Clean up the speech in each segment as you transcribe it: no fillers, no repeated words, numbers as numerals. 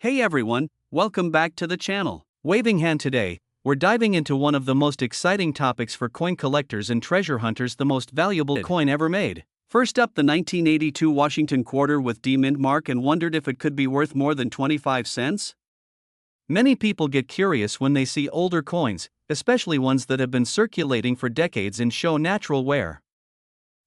Hey everyone, welcome back to the channel. Waving hand today, we're diving into one of the most exciting topics for coin collectors and treasure hunters, the most valuable coin ever made. First up, the 1982 Washington quarter with D mint mark, and wondered if it could be worth more than 25 cents? Many people get curious when they see older coins, especially ones that have been circulating for decades and show natural wear.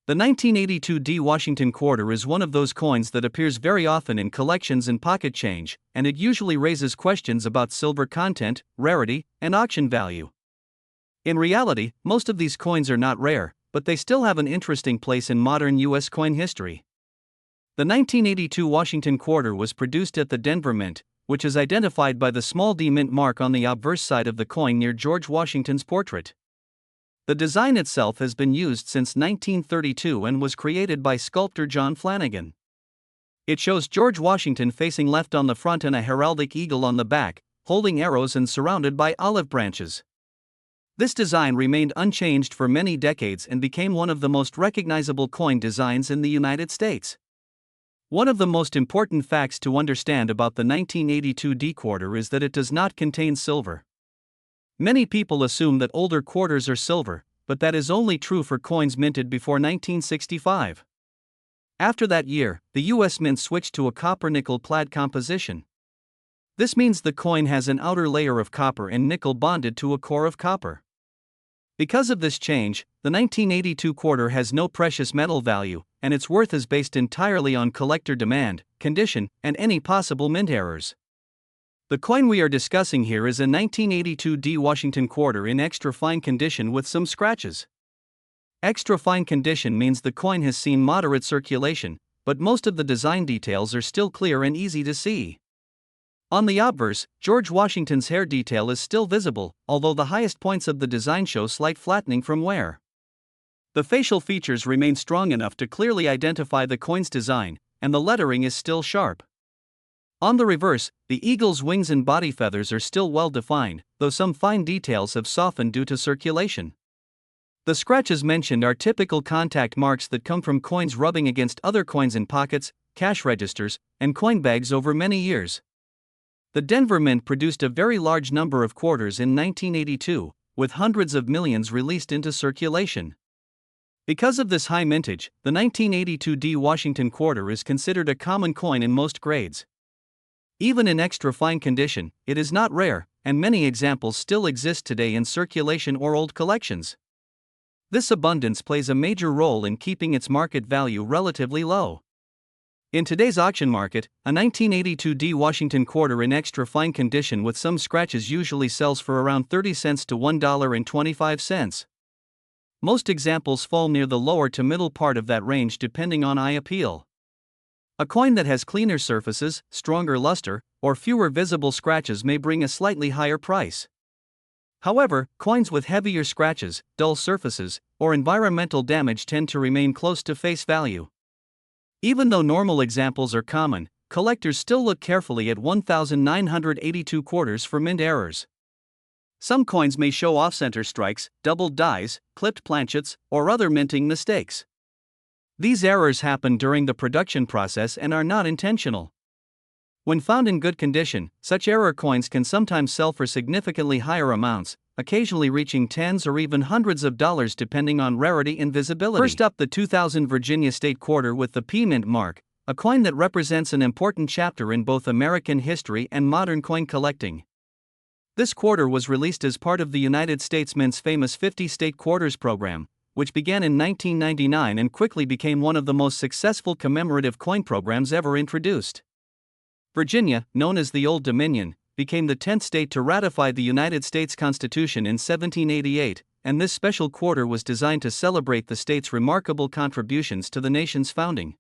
The 1982 D Washington quarter is one of those coins that appears very often in collections and pocket change, and it usually raises questions about silver content, rarity, and auction value. In reality, most of these coins are not rare, but they still have an interesting place in modern U.S. coin history. The 1982 Washington quarter was produced at the Denver Mint, which is identified by the small D mint mark on the obverse side of the coin near George Washington's portrait. The design itself has been used since 1932 and was created by sculptor John Flanagan. It shows George Washington facing left on the front and a heraldic eagle on the back, holding arrows and surrounded by olive branches. This design remained unchanged for many decades and became one of the most recognizable coin designs in the United States. One of the most important facts to understand about the 1982 D quarter is that it does not contain silver. Many people assume that older quarters are silver, but that is only true for coins minted before 1965. After that year, the U.S. Mint switched to a copper-nickel plaid composition. This means the coin has an outer layer of copper and nickel bonded to a core of copper. Because of this change, the 1982 quarter has no precious metal value, and its worth is based entirely on collector demand, condition, and any possible mint errors. The coin we are discussing here is a 1982 D Washington quarter in extra fine condition with some scratches. Extra fine condition means the coin has seen moderate circulation, but most of the design details are still clear and easy to see. On the obverse, George Washington's hair detail is still visible, although the highest points of the design show slight flattening from wear. The facial features remain strong enough to clearly identify the coin's design, and the lettering is still sharp. On the reverse, the eagle's wings and body feathers are still well defined, though some fine details have softened due to circulation. The scratches mentioned are typical contact marks that come from coins rubbing against other coins in pockets, cash registers, and coin bags over many years. The Denver Mint produced a very large number of quarters in 1982, with hundreds of millions released into circulation. Because of this high mintage, the 1982 D Washington quarter is considered a common coin in most grades. Even in extra fine condition, it is not rare, and many examples still exist today in circulation or old collections. This abundance plays a major role in keeping its market value relatively low. In today's auction market, a 1982 D Washington quarter in extra fine condition with some scratches usually sells for around 30 cents to $1.25. Most examples fall near the lower to middle part of that range depending on eye appeal. A coin that has cleaner surfaces, stronger luster, or fewer visible scratches may bring a slightly higher price. However, coins with heavier scratches, dull surfaces, or environmental damage tend to remain close to face value. Even though normal examples are common, collectors still look carefully at 1982 quarters for mint errors. Some coins may show off-center strikes, doubled dies, clipped planchets, or other minting mistakes. These errors happen during the production process and are not intentional. When found in good condition, such error coins can sometimes sell for significantly higher amounts, occasionally reaching tens or even hundreds of dollars depending on rarity and visibility. First up, the 2000 Virginia State Quarter with the P mint mark, a coin that represents an important chapter in both American history and modern coin collecting. This quarter was released as part of the United States Mint's famous 50 State Quarters program, which began in 1999 and quickly became one of the most successful commemorative coin programs ever introduced. Virginia, known as the Old Dominion, became the 10th state to ratify the United States Constitution in 1788, and this special quarter was designed to celebrate the state's remarkable contributions to the nation's founding.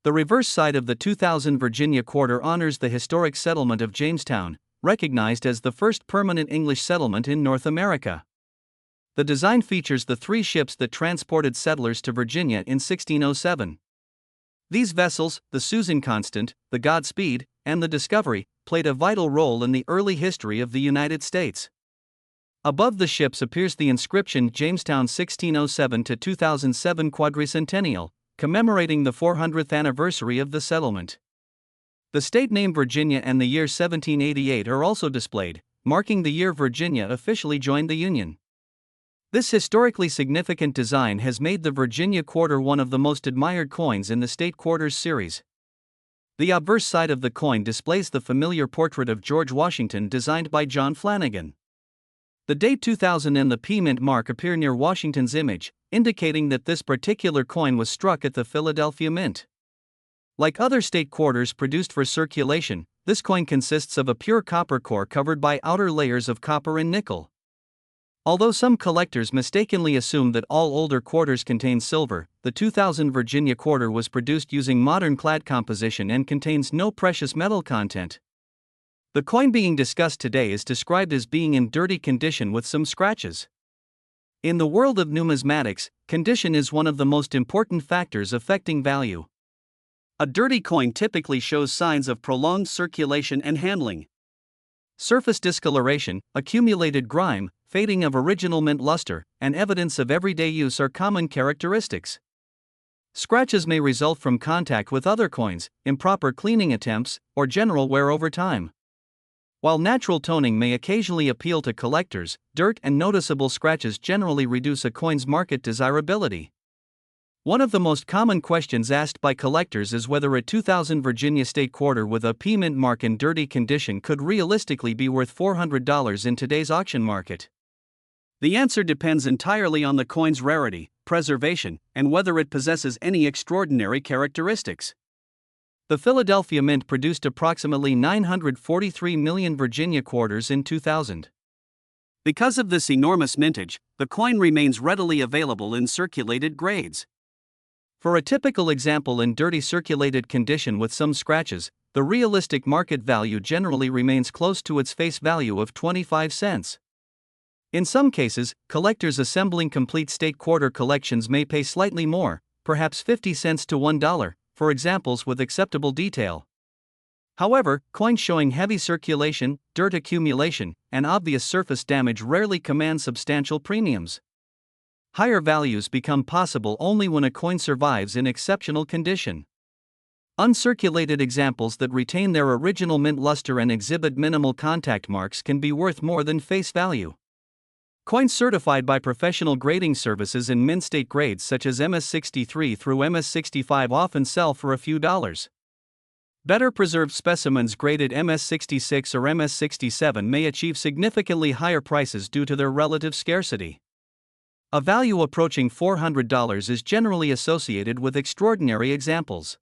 The reverse side of the 2000 Virginia quarter honors the historic settlement of Jamestown, recognized as the first permanent English settlement in North America. The design features the three ships that transported settlers to Virginia in 1607. These vessels, the Susan Constant, the Godspeed, and the Discovery, played a vital role in the early history of the United States. Above the ships appears the inscription Jamestown 1607 to 2007 Quadricentennial, commemorating the 400th anniversary of the settlement. The state name Virginia and the year 1788 are also displayed, marking the year Virginia officially joined the Union. This historically significant design has made the Virginia quarter one of the most admired coins in the state quarters series. The obverse side of the coin displays the familiar portrait of George Washington designed by John Flanagan. The date 2000 and the P mint mark appear near Washington's image, indicating that this particular coin was struck at the Philadelphia Mint. Like other state quarters produced for circulation, this coin consists of a pure copper core covered by outer layers of copper and nickel. Although some collectors mistakenly assume that all older quarters contain silver, the 2000 Virginia quarter was produced using modern clad composition and contains no precious metal content. The coin being discussed today is described as being in dirty condition with some scratches. In the world of numismatics, condition is one of the most important factors affecting value. A dirty coin typically shows signs of prolonged circulation and handling. Surface discoloration, accumulated grime, fading of original mint luster, and evidence of everyday use are common characteristics. Scratches may result from contact with other coins, improper cleaning attempts, or general wear over time. While natural toning may occasionally appeal to collectors, dirt and noticeable scratches generally reduce a coin's market desirability. One of the most common questions asked by collectors is whether a 2000 Virginia state quarter with a P mint mark in dirty condition could realistically be worth $400 in today's auction market. The answer depends entirely on the coin's rarity, preservation, and whether it possesses any extraordinary characteristics. The Philadelphia Mint produced approximately 943 million Virginia quarters in 2000. Because of this enormous mintage, the coin remains readily available in circulated grades. For a typical example in dirty circulated condition with some scratches, the realistic market value generally remains close to its face value of 25 cents. In some cases, collectors assembling complete state quarter collections may pay slightly more, perhaps 50 cents to $1, for examples with acceptable detail. However, coins showing heavy circulation, dirt accumulation, and obvious surface damage rarely command substantial premiums. Higher values become possible only when a coin survives in exceptional condition. Uncirculated examples that retain their original mint luster and exhibit minimal contact marks can be worth more than face value. Coins certified by professional grading services in mint state grades such as MS63 through MS65 often sell for a few dollars. Better preserved specimens graded MS66 or MS67 may achieve significantly higher prices due to their relative scarcity. A value approaching $400 is generally associated with extraordinary examples.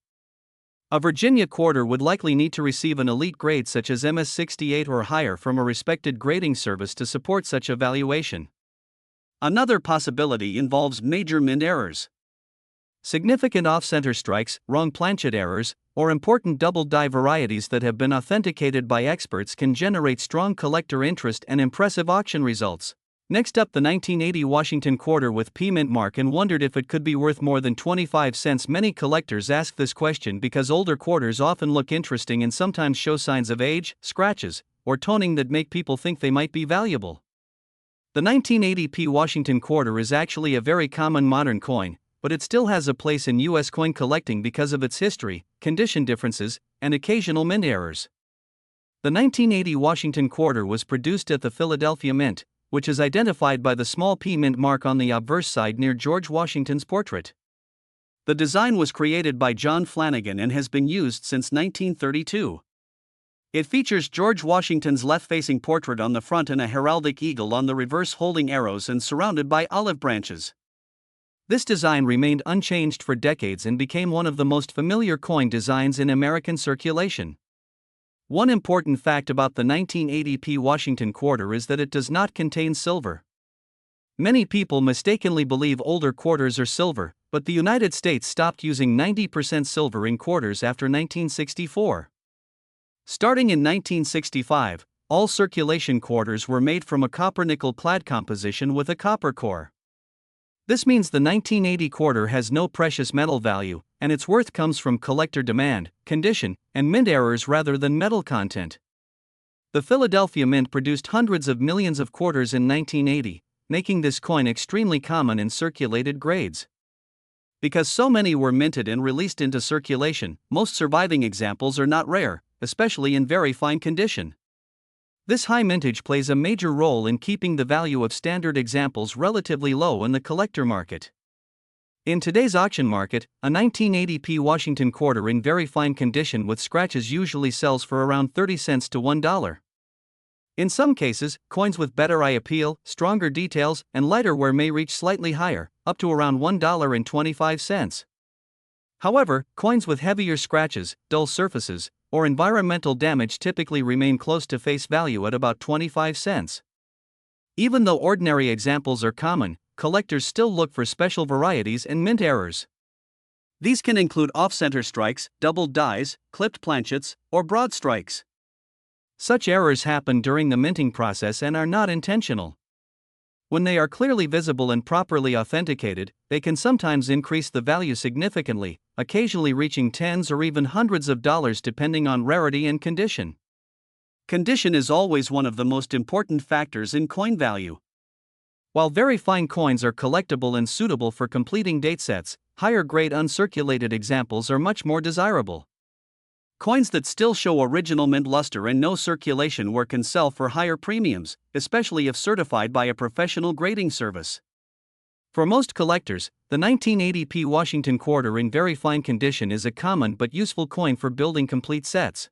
A Virginia quarter would likely need to receive an elite grade such as MS68 or higher from a respected grading service to support such a valuation. Another possibility involves major mint errors. Significant off-center strikes, wrong planchet errors, or important double-die varieties that have been authenticated by experts can generate strong collector interest and impressive auction results. Next up, the 1980 Washington quarter with P mint mark and wondered if it could be worth more than 25 cents. Many collectors ask this question because older quarters often look interesting and sometimes show signs of age, scratches, or toning that make people think they might be valuable. The 1980 P Washington quarter is actually a very common modern coin, but it still has a place in U.S. coin collecting because of its history, condition differences, and occasional mint errors. The 1980 Washington quarter was produced at the Philadelphia Mint, which is identified by the small P mint mark on the obverse side near George Washington's portrait. The design was created by John Flanagan and has been used since 1932. It features George Washington's left-facing portrait on the front and a heraldic eagle on the reverse holding arrows and surrounded by olive branches. This design remained unchanged for decades and became one of the most familiar coin designs in American circulation. One important fact about the 1980 P Washington quarter is that it does not contain silver. Many people mistakenly believe older quarters are silver, but the United States stopped using 90% silver in quarters after 1964. Starting in 1965, all circulation quarters were made from a copper-nickel clad composition with a copper core. This means the 1980 quarter has no precious metal value, and its worth comes from collector demand, condition, and mint errors rather than metal content. The Philadelphia Mint produced hundreds of millions of quarters in 1980, making this coin extremely common in circulated grades. Because so many were minted and released into circulation, most surviving examples are not rare, especially in very fine condition. This high mintage plays a major role in keeping the value of standard examples relatively low in the collector market. In today's auction market, a 1980p Washington quarter in very fine condition with scratches usually sells for around 30 cents to $1. In some cases, coins with better eye appeal, stronger details, and lighter wear may reach slightly higher, up to around $1.25. However, coins with heavier scratches, dull surfaces, or environmental damage typically remain close to face value at about 25 cents. Even though ordinary examples are common, collectors still look for special varieties and mint errors. These can include off-center strikes, doubled dies, clipped planchets, or broad strikes. Such errors happen during the minting process and are not intentional. When they are clearly visible and properly authenticated, they can sometimes increase the value significantly, occasionally reaching tens or even hundreds of dollars depending on rarity and condition. Condition is always one of the most important factors in coin value. While very fine coins are collectible and suitable for completing datesets, higher-grade uncirculated examples are much more desirable. Coins that still show original mint luster and no circulation wear can sell for higher premiums, especially if certified by a professional grading service. For most collectors, the 1980p Washington quarter in very fine condition is a common but useful coin for building complete sets.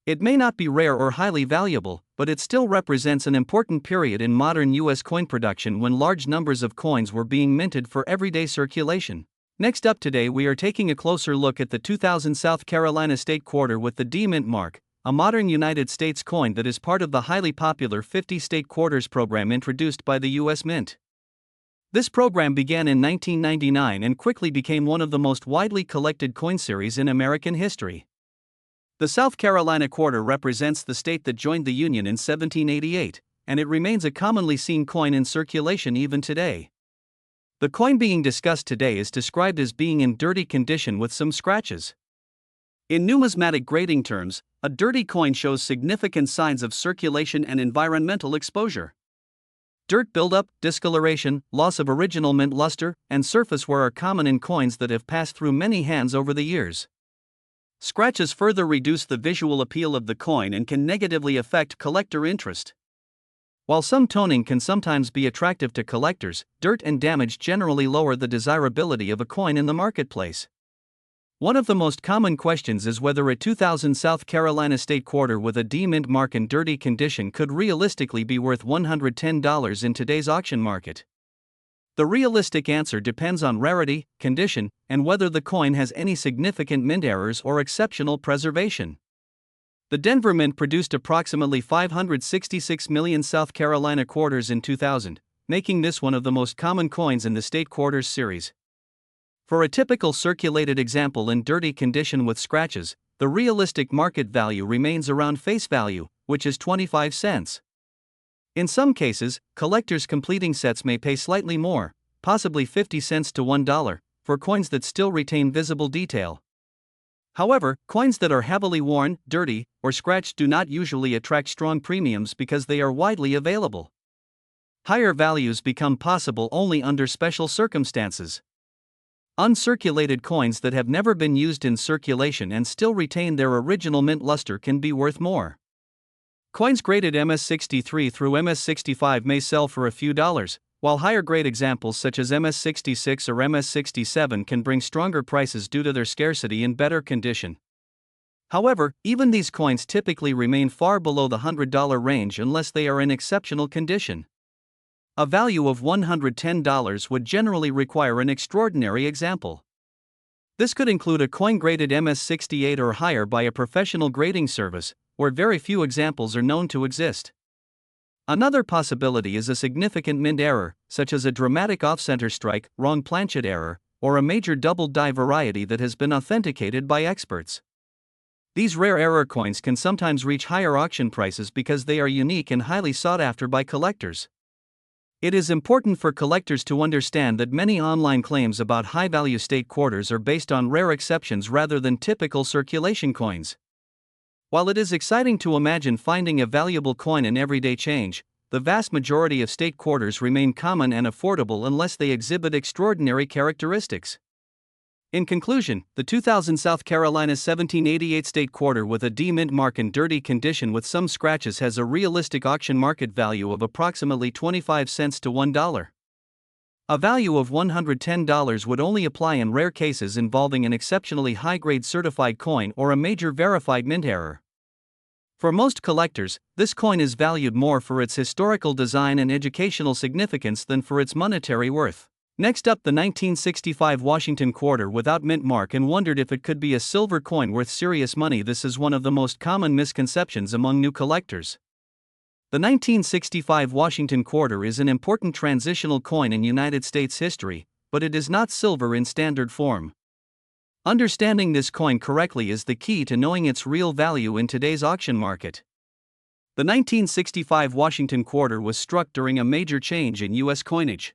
It may not be rare or highly valuable, but it still represents an important period in modern U.S. coin production when large numbers of coins were being minted for everyday circulation. Next up today we are taking a closer look at the 2000 South Carolina State Quarter with the D Mint mark, a modern United States coin that is part of the highly popular 50 State Quarters program introduced by the U.S. Mint. This program began in 1999 and quickly became one of the most widely collected coin series in American history. The South Carolina Quarter represents the state that joined the Union in 1788, and it remains a commonly seen coin in circulation even today. The coin being discussed today is described as being in dirty condition with some scratches. In numismatic grading terms, a dirty coin shows significant signs of circulation and environmental exposure. Dirt buildup, discoloration, loss of original mint luster, and surface wear are common in coins that have passed through many hands over the years. Scratches further reduce the visual appeal of the coin and can negatively affect collector interest. While some toning can sometimes be attractive to collectors, dirt and damage generally lower the desirability of a coin in the marketplace. One of the most common questions is whether a 2000 South Carolina State Quarter with a D Mint mark in dirty condition could realistically be worth $110 in today's auction market. The realistic answer depends on rarity, condition, and whether the coin has any significant mint errors or exceptional preservation. The Denver Mint produced approximately 566 million South Carolina quarters in 2000, making this one of the most common coins in the State Quarters series. For a typical circulated example in dirty condition with scratches, the realistic market value remains around face value, which is 25 cents. In some cases, collectors completing sets may pay slightly more, possibly 50 cents to $1, for coins that still retain visible detail. However, coins that are heavily worn, dirty, or scratched do not usually attract strong premiums because they are widely available. Higher values become possible only under special circumstances. Uncirculated coins that have never been used in circulation and still retain their original mint luster can be worth more. Coins graded MS63 through MS65 may sell for a few dollars, while higher grade examples such as MS66 or MS67 can bring stronger prices due to their scarcity and better condition. However, even these coins typically remain far below the $100 range unless they are in exceptional condition. A value of $110 would generally require an extraordinary example. This could include a coin graded MS68 or higher by a professional grading service, where very few examples are known to exist. Another possibility is a significant mint error, such as a dramatic off-center strike, wrong planchet error, or a major double die variety that has been authenticated by experts. These rare error coins can sometimes reach higher auction prices because they are unique and highly sought after by collectors. It is important for collectors to understand that many online claims about high-value state quarters are based on rare exceptions rather than typical circulation coins. While it is exciting to imagine finding a valuable coin in everyday change, the vast majority of state quarters remain common and affordable unless they exhibit extraordinary characteristics. In conclusion, the 2000 South Carolina 1788 state quarter with a D mint mark in dirty condition with some scratches has a realistic auction market value of approximately 25 cents to $1. A value of $110 would only apply in rare cases involving an exceptionally high-grade certified coin or a major verified mint error. For most collectors, this coin is valued more for its historical design and educational significance than for its monetary worth. Next up, the 1965 Washington quarter without mint mark, and wondered if it could be a silver coin worth serious money. This is one of the most common misconceptions among new collectors. The 1965 Washington quarter is an important transitional coin in United States history, but it is not silver in standard form. Understanding this coin correctly is the key to knowing its real value in today's auction market. The 1965 Washington quarter was struck during a major change in U.S. coinage.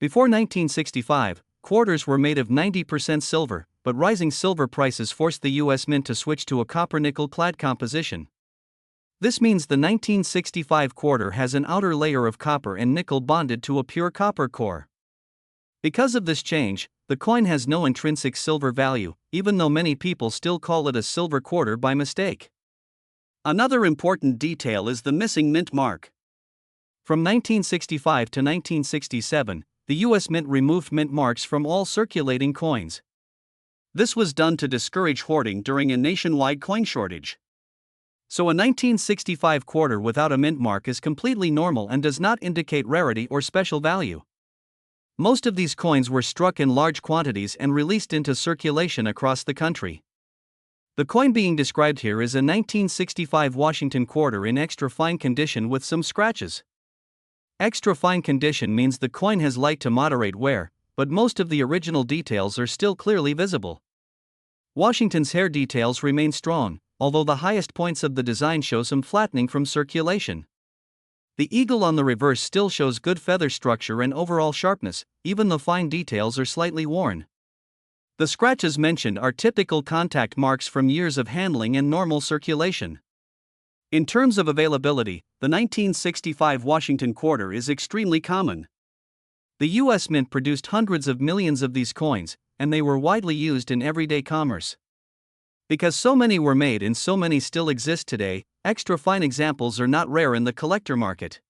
Before 1965, quarters were made of 90% silver, but rising silver prices forced the U.S. Mint to switch to a copper-nickel clad composition. This means the 1965 quarter has an outer layer of copper and nickel bonded to a pure copper core. Because of this change, the coin has no intrinsic silver value, even though many people still call it a silver quarter by mistake. Another important detail is the missing mint mark. From 1965 to 1967, the U.S. Mint removed mint marks from all circulating coins. This was done to discourage hoarding during a nationwide coin shortage. So a 1965 quarter without a mint mark is completely normal and does not indicate rarity or special value. Most of these coins were struck in large quantities and released into circulation across the country. The coin being described here is a 1965 Washington quarter in extra fine condition with some scratches. Extra fine condition means the coin has light to moderate wear, but most of the original details are still clearly visible. Washington's hair details remain strong, although the highest points of the design show some flattening from circulation. The eagle on the reverse still shows good feather structure and overall sharpness, even though fine details are slightly worn. The scratches mentioned are typical contact marks from years of handling and normal circulation. In terms of availability, the 1965 Washington quarter is extremely common. The U.S. Mint produced hundreds of millions of these coins, and they were widely used in everyday commerce. Because so many were made and so many still exist today, extra fine examples are not rare in the collector market.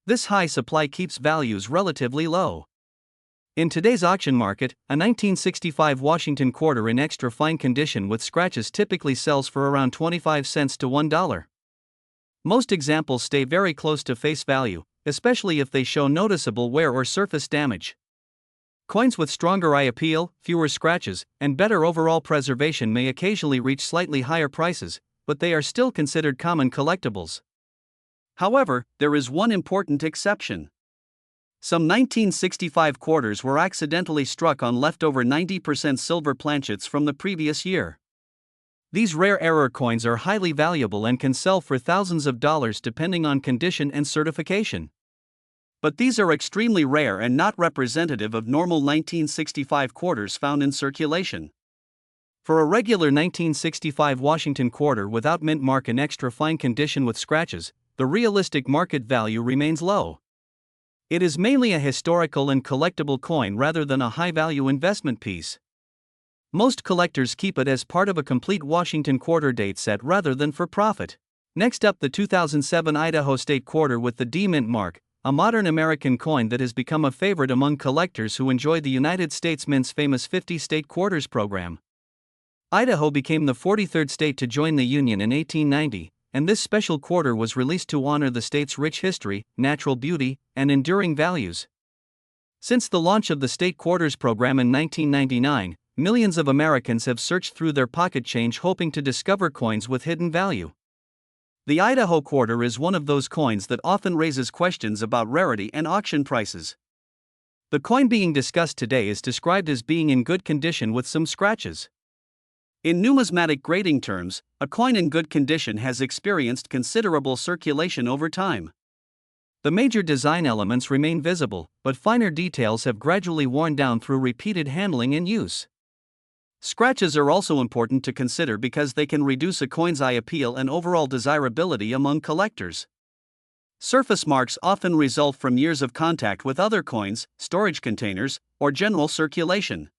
This high supply keeps values relatively low. In today's auction market, a 1965 Washington quarter in extra fine condition with scratches typically sells for around 25 cents to $1. Most examples stay very close to face value, especially if they show noticeable wear or surface damage. Coins with stronger eye appeal, fewer scratches, and better overall preservation may occasionally reach slightly higher prices, but they are still considered common collectibles. However, there is one important exception. Some 1965 quarters were accidentally struck on leftover 90% silver planchets from the previous year. These rare error coins are highly valuable and can sell for thousands of dollars depending on condition and certification. But these are extremely rare and not representative of normal 1965 quarters found in circulation. For a regular 1965 Washington quarter without mint mark in extra fine condition with scratches, the realistic market value remains low. It is mainly a historical and collectible coin rather than a high-value investment piece. Most collectors keep it as part of a complete Washington quarter date set rather than for profit. Next up, the 2007 Idaho State quarter with the D mint mark, a modern American coin that has become a favorite among collectors who enjoy the United States Mint's famous 50 state quarters program. Idaho became the 43rd state to join the Union in 1890, and this special quarter was released to honor the state's rich history, natural beauty, and enduring values. Since the launch of the state quarters program in 1999, millions of Americans have searched through their pocket change hoping to discover coins with hidden value. The Idaho quarter is one of those coins that often raises questions about rarity and auction prices. The coin being discussed today is described as being in good condition with some scratches. In numismatic grading terms, a coin in good condition has experienced considerable circulation over time. The major design elements remain visible, but finer details have gradually worn down through repeated handling and use. Scratches are also important to consider because they can reduce a coin's eye appeal and overall desirability among collectors. Surface marks often result from years of contact with other coins, storage containers, or general circulation.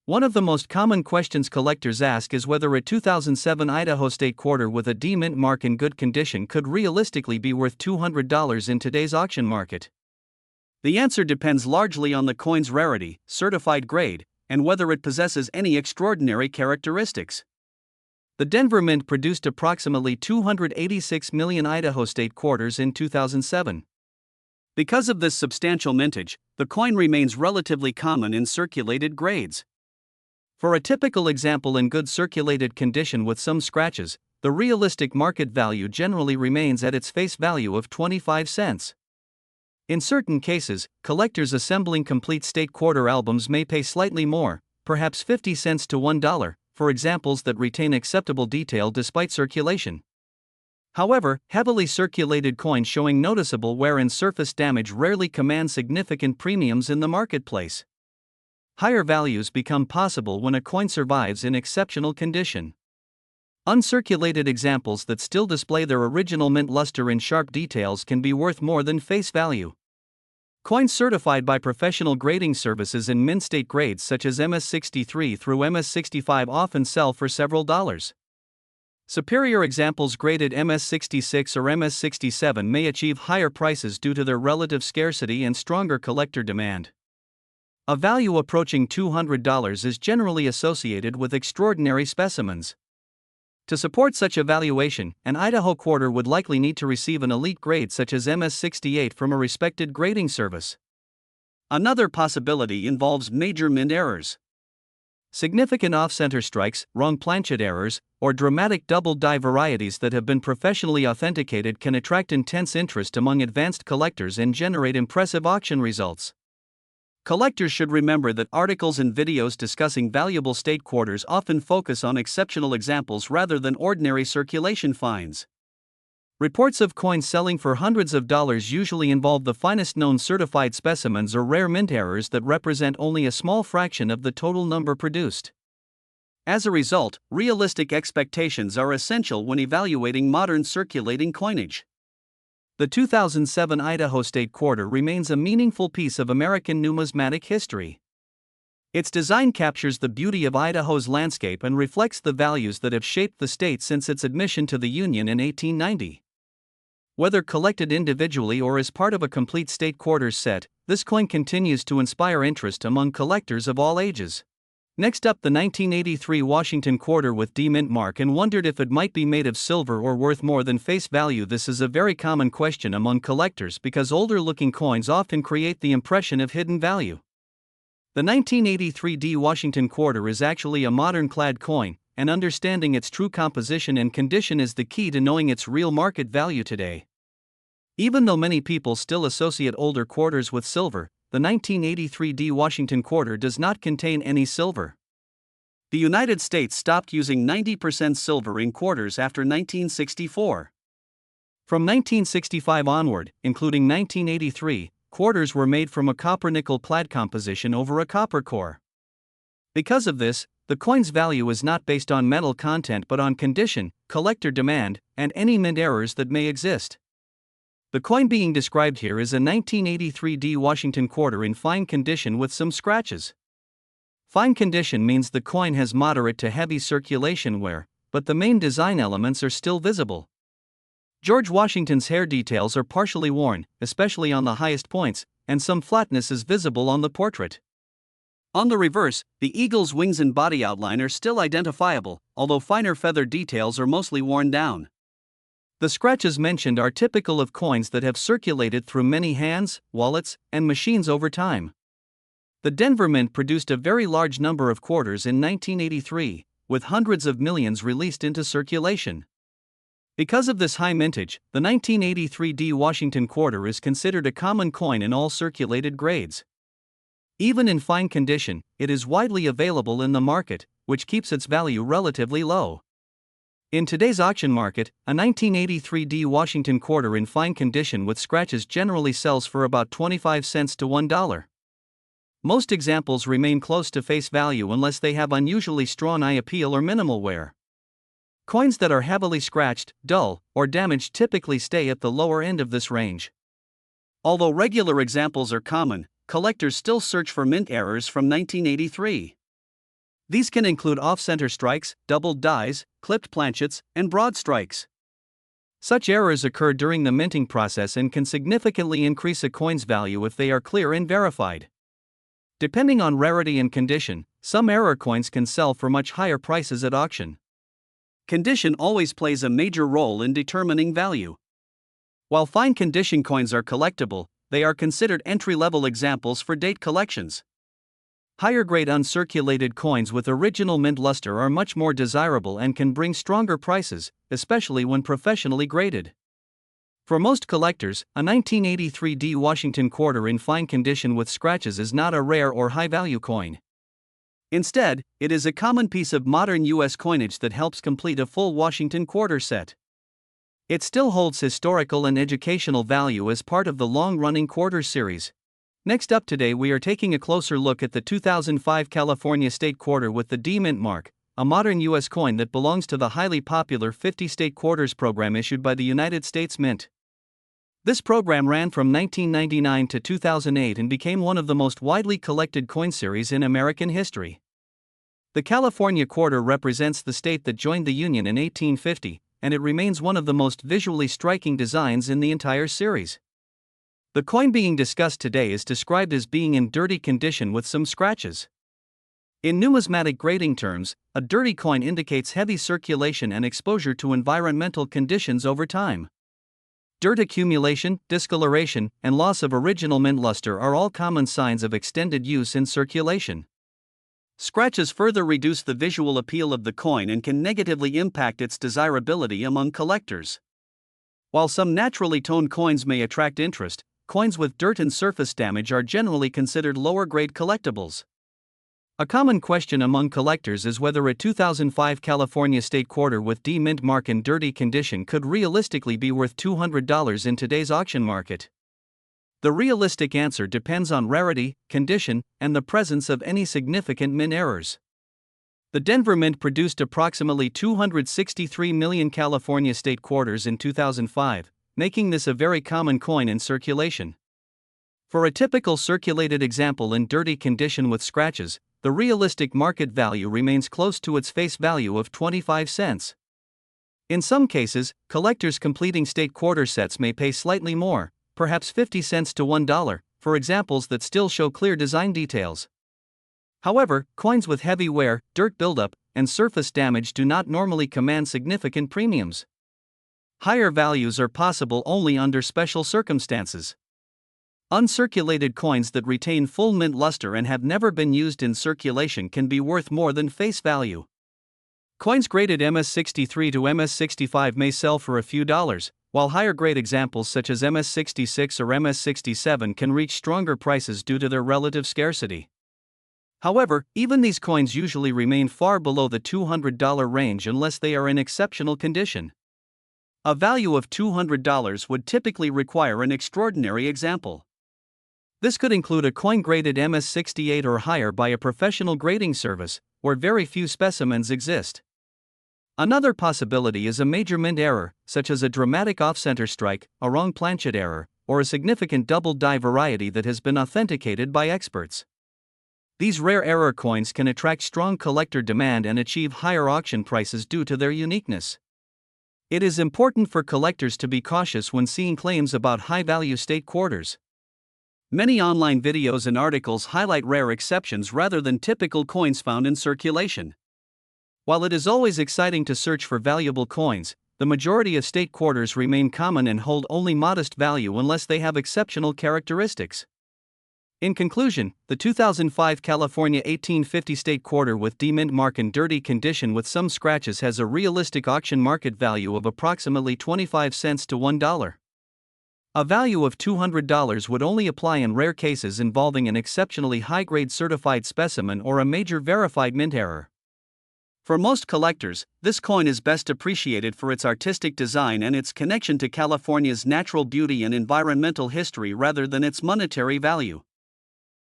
One of the most common questions collectors ask is whether a 2007 Idaho State quarter with a D mint mark in good condition could realistically be worth $200 in today's auction market. The answer depends largely on the coin's rarity, certified grade, and whether it possesses any extraordinary characteristics. The Denver Mint produced approximately 286 million Idaho State quarters in 2007. Because of this substantial mintage, the coin remains relatively common in circulated grades. For a typical example in good circulated condition with some scratches, the realistic market value generally remains at its face value of 25 cents. In certain cases, collectors assembling complete state quarter albums may pay slightly more, perhaps 50 cents to $1, for examples that retain acceptable detail despite circulation. However, heavily circulated coins showing noticeable wear and surface damage rarely command significant premiums in the marketplace. Higher values become possible when a coin survives in exceptional condition. Uncirculated examples that still display their original mint luster in sharp details can be worth more than face value. Coins certified by professional grading services in mint state grades such as MS63 through MS65 often sell for several dollars. Superior examples graded MS66 or MS67 may achieve higher prices due to their relative scarcity and stronger collector demand. A value approaching $200 is generally associated with extraordinary specimens. To support such a valuation, an Idaho quarter would likely need to receive an elite grade such as MS68 from a respected grading service. Another possibility involves major mint errors. Significant off-center strikes, wrong planchet errors, or dramatic double die varieties that have been professionally authenticated can attract intense interest among advanced collectors and generate impressive auction results. Collectors should remember that articles and videos discussing valuable state quarters often focus on exceptional examples rather than ordinary circulation finds. Reports of coins selling for hundreds of dollars usually involve the finest known certified specimens or rare mint errors that represent only a small fraction of the total number produced. As a result, realistic expectations are essential when evaluating modern circulating coinage. The 2007 Idaho State quarter remains a meaningful piece of American numismatic history. Its design captures the beauty of Idaho's landscape and reflects the values that have shaped the state since its admission to the Union in 1890. Whether collected individually or as part of a complete state quarters set, this coin continues to inspire interest among collectors of all ages. Next up, the 1983 Washington quarter with D mint mark, and wondered if it might be made of silver or worth more than face value. This is a very common question among collectors because older-looking coins often create the impression of hidden value. The 1983 D Washington quarter is actually a modern clad coin, and understanding its true composition and condition is the key to knowing its real market value today. Even though many people still associate older quarters with silver, the 1983 D Washington quarter does not contain any silver. The United States stopped using 90% silver in quarters after 1964. From 1965 onward, including 1983, quarters were made from a copper-nickel clad composition over a copper core. Because of this, the coin's value is not based on metal content but on condition, collector demand, and any mint errors that may exist. The coin being described here is a 1983 D Washington quarter in fine condition with some scratches. Fine condition means the coin has moderate to heavy circulation wear, but the main design elements are still visible. George Washington's hair details are partially worn, especially on the highest points, and some flatness is visible on the portrait. On the reverse, the eagle's wings and body outline are still identifiable, although finer feather details are mostly worn down. The scratches mentioned are typical of coins that have circulated through many hands, wallets, and machines over time. The Denver Mint produced a very large number of quarters in 1983, with hundreds of millions released into circulation. Because of this high mintage, the 1983 D Washington quarter is considered a common coin in all circulated grades. Even in fine condition, it is widely available in the market, which keeps its value relatively low. In today's auction market, a 1983 D Washington quarter in fine condition with scratches generally sells for about 25 cents to $1. Most examples remain close to face value unless they have unusually strong eye appeal or minimal wear. Coins that are heavily scratched, dull, or damaged typically stay at the lower end of this range. Although regular examples are common, collectors still search for mint errors from 1983. These can include off-center strikes, doubled dies, clipped planchets, and broad strikes. Such errors occur during the minting process and can significantly increase a coin's value if they are clear and verified. Depending on rarity and condition, some error coins can sell for much higher prices at auction. Condition always plays a major role in determining value. While fine condition coins are collectible, they are considered entry-level examples for date collections. Higher-grade uncirculated coins with original mint luster are much more desirable and can bring stronger prices, especially when professionally graded. For most collectors, a 1983 D Washington quarter in fine condition with scratches is not a rare or high-value coin. Instead, it is a common piece of modern U.S. coinage that helps complete a full Washington quarter set. It still holds historical and educational value as part of the long-running quarter series. Next up today, we are taking a closer look at the 2005 California State Quarter with the D Mint mark, a modern U.S. coin that belongs to the highly popular 50 State Quarters program issued by the United States Mint. This program ran from 1999 to 2008 and became one of the most widely collected coin series in American history. The California Quarter represents the state that joined the Union in 1850, and it remains one of the most visually striking designs in the entire series. The coin being discussed today is described as being in dirty condition with some scratches. In numismatic grading terms, a dirty coin indicates heavy circulation and exposure to environmental conditions over time. Dirt accumulation, discoloration, and loss of original mint luster are all common signs of extended use in circulation. Scratches further reduce the visual appeal of the coin and can negatively impact its desirability among collectors. While some naturally toned coins may attract interest, coins with dirt and surface damage are generally considered lower-grade collectibles. A common question among collectors is whether a 2005 California State Quarter with D Mint mark in dirty condition could realistically be worth $200 in today's auction market. The realistic answer depends on rarity, condition, and the presence of any significant mint errors. The Denver Mint produced approximately 263 million California State Quarters in 2005, making this a very common coin in circulation. For a typical circulated example in dirty condition with scratches, the realistic market value remains close to its face value of 25 cents. In some cases, collectors completing state quarter sets may pay slightly more, perhaps 50 cents to $1, for examples that still show clear design details. However, coins with heavy wear, dirt buildup, and surface damage do not normally command significant premiums. Higher values are possible only under special circumstances. Uncirculated coins that retain full mint luster and have never been used in circulation can be worth more than face value. Coins graded MS63 to MS65 may sell for a few dollars, while higher grade examples such as MS66 or MS67 can reach stronger prices due to their relative scarcity. However, even these coins usually remain far below the $200 range unless they are in exceptional condition. A value of $200 would typically require an extraordinary example. This could include a coin graded MS68 or higher by a professional grading service, where very few specimens exist. Another possibility is a major mint error, such as a dramatic off-center strike, a wrong planchet error, or a significant double die variety that has been authenticated by experts. These rare error coins can attract strong collector demand and achieve higher auction prices due to their uniqueness. It is important for collectors to be cautious when seeing claims about high-value state quarters. Many online videos and articles highlight rare exceptions rather than typical coins found in circulation. While it is always exciting to search for valuable coins, the majority of state quarters remain common and hold only modest value unless they have exceptional characteristics. In conclusion, the 2005 California 1850 State Quarter with D Mint mark in dirty condition with some scratches has a realistic auction market value of approximately 25 cents to $1. A value of $200 would only apply in rare cases involving an exceptionally high-grade certified specimen or a major verified mint error. For most collectors, this coin is best appreciated for its artistic design and its connection to California's natural beauty and environmental history rather than its monetary value.